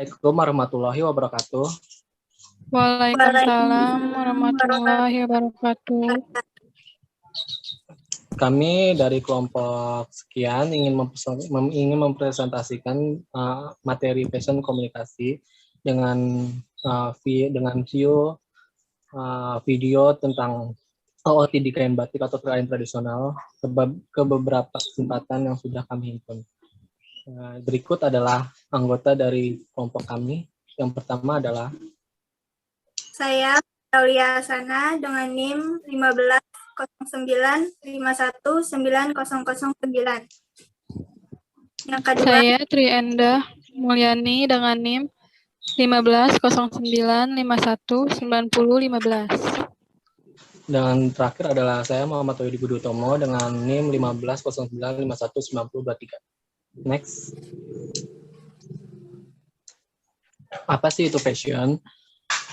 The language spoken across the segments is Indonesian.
Assalamualaikum warahmatullahi wabarakatuh. Waalaikumsalam warahmatullahi wabarakatuh. Kami dari kelompok sekian ingin mempresentasikan materi fashion komunikasi dengan view video tentang OOT di kain batik atau kain tradisional ke beberapa kesempatan yang sudah kami himpun. Berikut adalah anggota dari kelompok kami. Yang pertama adalah saya, Aulia Asana, dengan NIM 1509519009. Yang kedua, Saya Trienda Mulyani dengan NIM 1509519015. Dan terakhir adalah saya Muhammad Widi Budi Utomo dengan NIM 1509519023. Next. Apa sih itu fashion?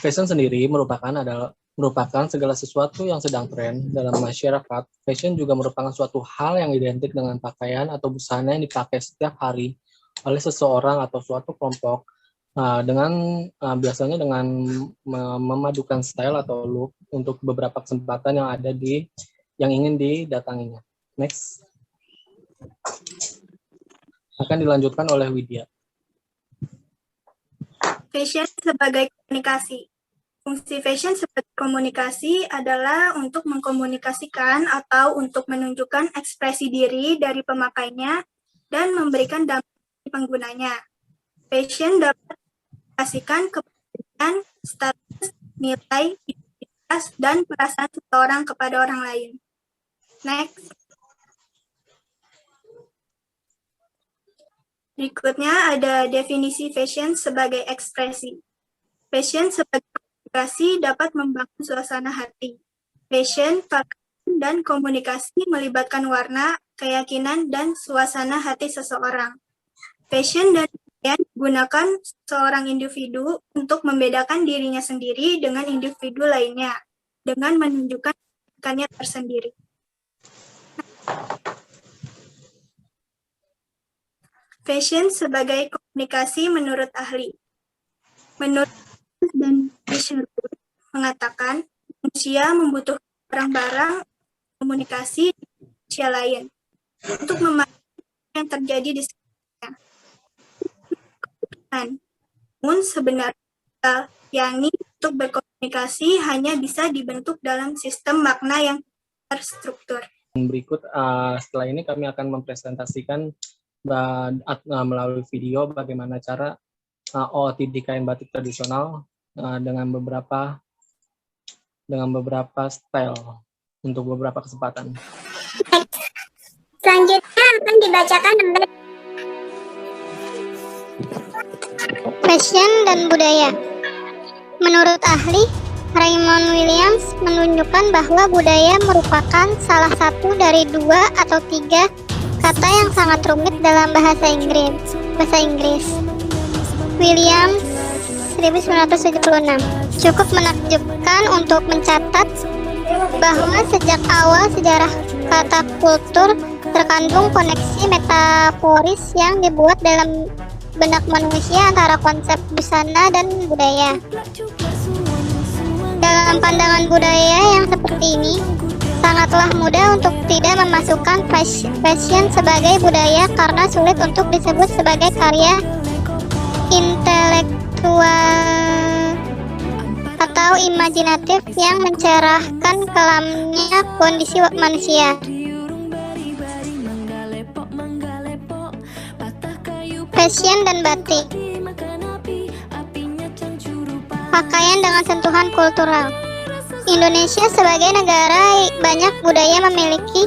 Fashion sendiri merupakan segala sesuatu yang sedang tren dalam masyarakat. Fashion juga merupakan suatu hal yang identik dengan pakaian atau busana yang dipakai setiap hari oleh seseorang atau suatu kelompok biasanya dengan memadukan style atau look untuk beberapa kesempatan yang ingin didatanginya. Next. Akan dilanjutkan oleh Widya. fashion sebagai komunikasi. Fungsi fashion sebagai komunikasi adalah untuk mengkomunikasikan atau untuk menunjukkan ekspresi diri dari pemakainya dan memberikan dampak bagi penggunanya. Fashion dapat mengkomunikasikan kepribadian, status, nilai, identitas, dan perasaan seseorang kepada orang lain. Next. Berikutnya ada definisi fashion sebagai ekspresi. Fashion sebagai komunikasi dapat membangun suasana hati. Fashion, pakaian, dan komunikasi melibatkan warna, keyakinan, dan suasana hati seseorang. Fashion dan pakaian digunakan seorang individu untuk membedakan dirinya sendiri dengan individu lainnya, dengan menunjukkan keunikannya tersendiri. Fashion sebagai komunikasi menurut ahli. Menurut dan Sherwood mengatakan, manusia membutuhkan barang-barang komunikasi dengan manusia lain untuk memahami yang terjadi di sekitarnya. Namun sebenarnya yakni untuk berkomunikasi hanya bisa dibentuk dalam sistem makna yang terstruktur. Berikut setelah ini kami akan mempresentasikan melalui video bagaimana cara OOT di kain batik tradisional dengan beberapa style untuk beberapa kesempatan. Selanjutnya akan dibacakan fashion dan budaya. Menurut ahli, Raymond Williams menunjukkan bahwa budaya merupakan salah satu dari 2 atau 3 kata yang sangat rumit dalam bahasa Inggris. Williams 1976. Cukup menakjubkan untuk mencatat bahwa sejak awal sejarah kata kultur terkandung koneksi metaforis yang dibuat dalam benak manusia antara konsep busana dan budaya. Dalam pandangan budaya yang seperti ini, sangatlah mudah untuk tidak memasukkan fashion sebagai budaya karena sulit untuk disebut sebagai karya intelektual atau imajinatif yang mencerahkan kelamnya kondisi manusia. Fashion dan batik. Pakaian dengan sentuhan kultural. Indonesia sebagai negara banyak budaya memiliki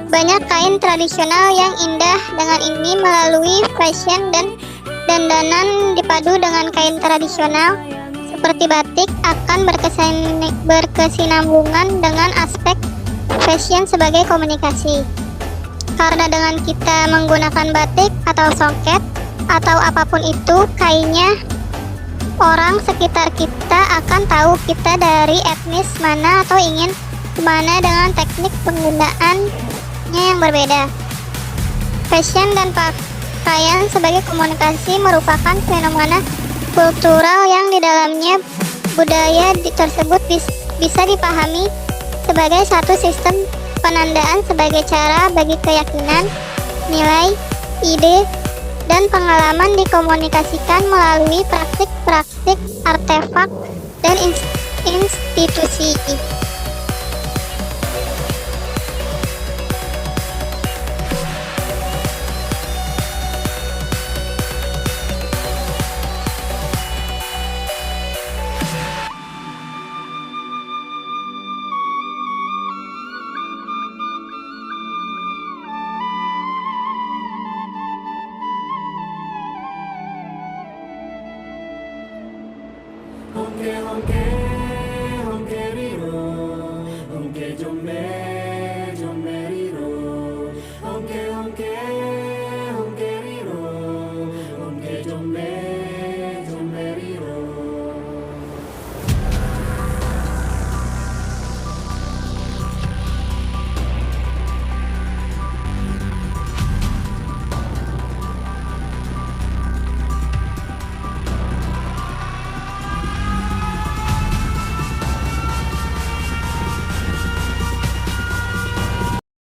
banyak kain tradisional yang indah. Dengan ini melalui fashion dan dandanan dipadu dengan kain tradisional seperti batik akan berkesinambungan dengan aspek fashion sebagai komunikasi. Karena dengan kita menggunakan batik atau songket atau apapun itu kainnya, orang sekitar kita akan tahu kita dari etnis mana atau ingin kemana dengan teknik penggunaannya yang berbeda. Fashion dan pakaian penandaan sebagai komunikasi merupakan fenomena kultural yang di dalamnya budaya tersebut bisa dipahami sebagai satu sistem penandaan sebagai cara bagi keyakinan, nilai, ide, dan pengalaman dikomunikasikan melalui praktik-praktik, artefak, dan institusi.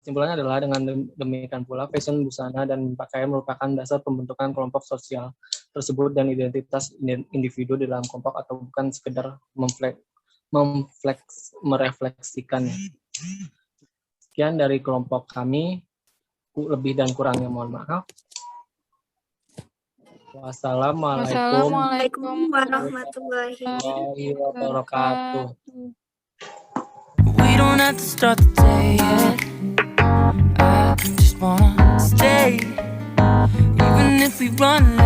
Kesimpulannya adalah dengan demikian pula fashion busana dan pakaian merupakan dasar pembentukan kelompok sosial tersebut dan identitas individu di dalam kelompok atau bukan sekedar merefleksikannya. Sekian dari kelompok kami, lebih dan kurangnya mohon maaf. Wassalamualaikum warahmatullahi wabarakatuh. We don't have to start the day yet. I just wanna stay, even if we run